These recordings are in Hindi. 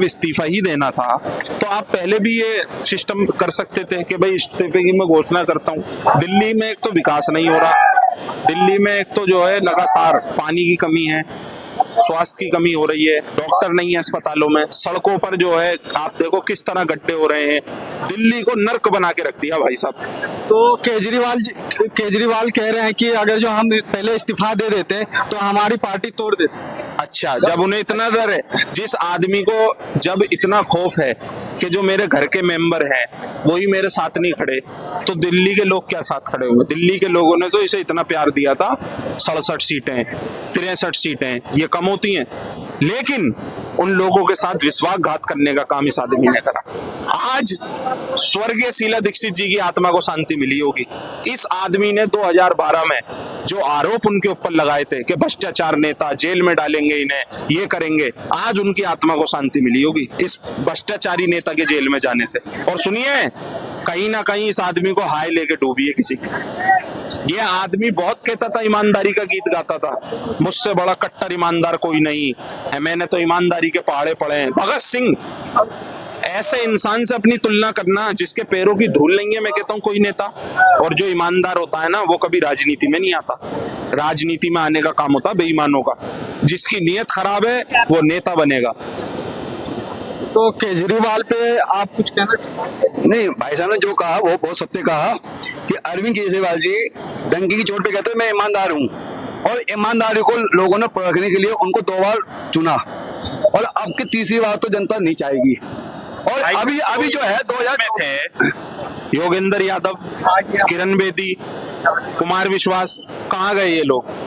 इस्तीफा ही देना था तो आप पहले भी ये सिस्टम कर सकते थे कि भाई इस्तीफे की मैं घोषणा करता हूँ। दिल्ली में एक तो विकास नहीं हो रहा, दिल्ली में एक तो जो है लगातार पानी की कमी है, स्वास्थ्य की कमी हो रही है, डॉक्टर नहीं है अस्पतालों में, सड़कों पर जो है आप देखो किस तरह गड्ढे हो रहे हैं। दिल्ली को नर्क बना के रख दिया भाई साहब। तो केजरीवाल कह रहे हैं कि अगर जो हम पहले इस्तीफा दे देते तो हमारी पार्टी तोड़ देते। अच्छा, जब उन्हें इतना डर है, जिस आदमी को जब इतना खौफ है कि जो मेरे घर के मेंबर हैं वही मेरे साथ नहीं खड़े, तो दिल्ली के लोग क्या साथ खड़े होंगे। दिल्ली के लोगों ने तो इसे इतना प्यार दिया था, 67 सीटें 63 सीटें ये कम होती हैं, लेकिन उन लोगों के साथ विश्वासघात करने का काम इस आदमी ने करा। आज स्वर्गीय शीला दीक्षित जी की आत्मा को शांति मिली होगी। इस आदमी ने 2012 में जो आरोप उनके ऊपर लगाए थे कि भ्रष्टाचार नेता, जेल में डालेंगे इन्हें, ये करेंगे, आज उनकी आत्मा को शांति मिली होगी इस भ्रष्टाचारी नेता के जेल में जाने से। और सुनिए, कहीं ना कहीं इस आदमी को हाय लेके डूबी है किसी। ये आदमी बहुत कहता था, ईमानदारी का गीत गाता था, मुझसे बड़ा कट्टर ईमानदार कोई नहीं है, मैंने तो ईमानदारी के पहाड़े पढ़े हैं। भगत सिंह, ऐसे इंसान से अपनी तुलना करना जिसके पैरों की धूल नहीं है, मैं कहता हूँ कोई नेता। और जो ईमानदार होता है ना, वो कभी राजनीति में नहीं आता। राजनीति में आने का काम होता है बेईमानों का। जिसकी नीयत खराब है वो नेता बनेगा। तो केजरीवाल पे आप कुछ कहना? नहीं, भाई साहब ने जो कहा वो बहुत सत्य कहा कि अरविंद केजरीवाल जी डंकी की चोट पे कहते हैं मैं ईमानदार हूँ, और ईमानदारी को लोगों ने परखने के लिए उनको 2 बार चुना, और अब की तीसरी बार तो जनता नहीं चाहेगी। और अभी जो है 2000 में थे योगेंद्र यादव, किरण बेदी, कुमार विश्वास, कहाँ गए ये लोग?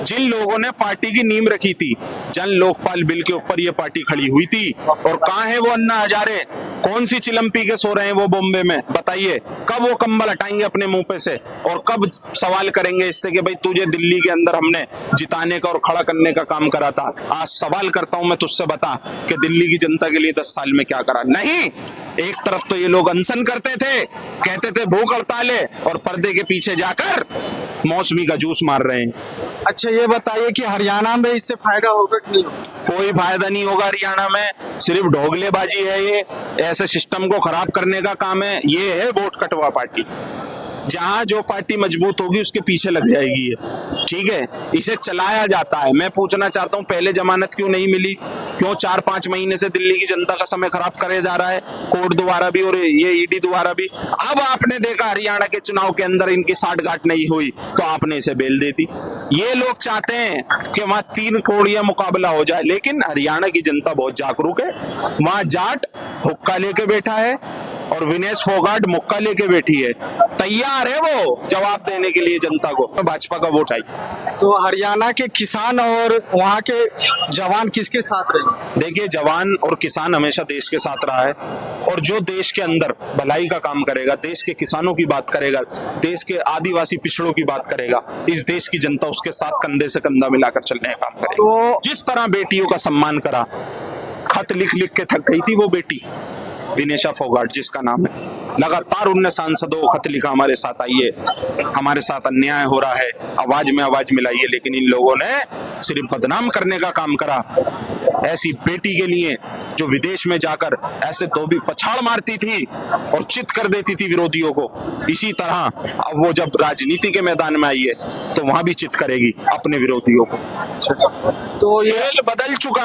जिन लोगों ने पार्टी की नींव रखी थी, जन लोकपाल बिल के ऊपर ये पार्टी खड़ी हुई थी, और कहाँ है वो अन्ना हजारे? कौन सी चिलम पी के सो रहे हैं वो बॉम्बे में? बताइए, कब वो कंबल हटाएंगे अपने मुंह पे से, और कब सवाल करेंगे इससे कि भाई तुझे दिल्ली के अंदर हमने जिताने का और खड़ा करने का काम करा था, आज सवाल करता हूं मैं तुझसे, बता कि दिल्ली की जनता के लिए 10 साल में क्या करा? नहीं, एक तरफ तो ये लोग अनशन करते थे, कहते थे भूख हड़ताल है, और पर्दे के पीछे जाकर मौसमी का जूस मार रहे हैं। अच्छा, ये बताइए कि हरियाणा में इससे फायदा होगा कि नहीं? कोई फायदा नहीं होगा हरियाणा में, सिर्फ ढोगलेबाजी है ये, ऐसे सिस्टम को खराब करने का काम है। ये है वोट कटवा पार्टी, जहां जो पार्टी मजबूत होगी उसके पीछे लग जाएगी ये, ठीक है। इसे चलाया जाता है। मैं पूछना चाहता हूं, पहले जमानत क्यों नहीं मिली? क्यों 4-5 महीने से दिल्ली की जनता का समय खराब करे जा रहा है, कोर्ट द्वारा भी और ये ईडी द्वारा भी? अब आपने देखा हरियाणा के चुनाव के अंदर इनकी साठगांठ नहीं हुई तो आपने इसे बेल दे दी। ये लोग चाहते हैं कि वहां 3 कोड़िया मुकाबला हो जाए, लेकिन हरियाणा की जनता बहुत जागरूक है। वहां जाट हुक्का लेके बैठा है और विनेश फोगाट मुक्का लेके बैठी है, तैयार है वो जवाब देने के लिए जनता को। भाजपा का वोट आई। तो हरियाणा के किसान और वहाँ के जवान किसके साथ रहे? देखिए, जवान और किसान हमेशा देश के साथ रहा है, और जो देश के अंदर भलाई का काम करेगा, देश के किसानों की बात करेगा, देश के आदिवासी पिछड़ों की बात करेगा, इस देश की जनता उसके साथ कंधे से कंधा मिलाकर चलने का काम करेगी। तो जिस तरह बेटियों का सम्मान करा, खत लिख लिख के थक गई थी वो बेटी विनेशा फोगाट जिसका नाम है, लगातार उनने सांसदों को खत लिखा, हमारे साथ आइए, हमारे साथ अन्याय हो रहा है, आवाज में आवाज मिलाइए, लेकिन इन लोगों ने सिर्फ बदनाम करने का काम करा। ऐसी बेटी के लिए जो विदेश में जाकर ऐसे धोबी पछाड़ मारती थी और चित कर देती थी विरोधियों को, इसी तरह अब वो जब राजनीति के मैदान में आई है तो वहां भी चित करेगी अपने विरोधियों को। तो ये बदल चुका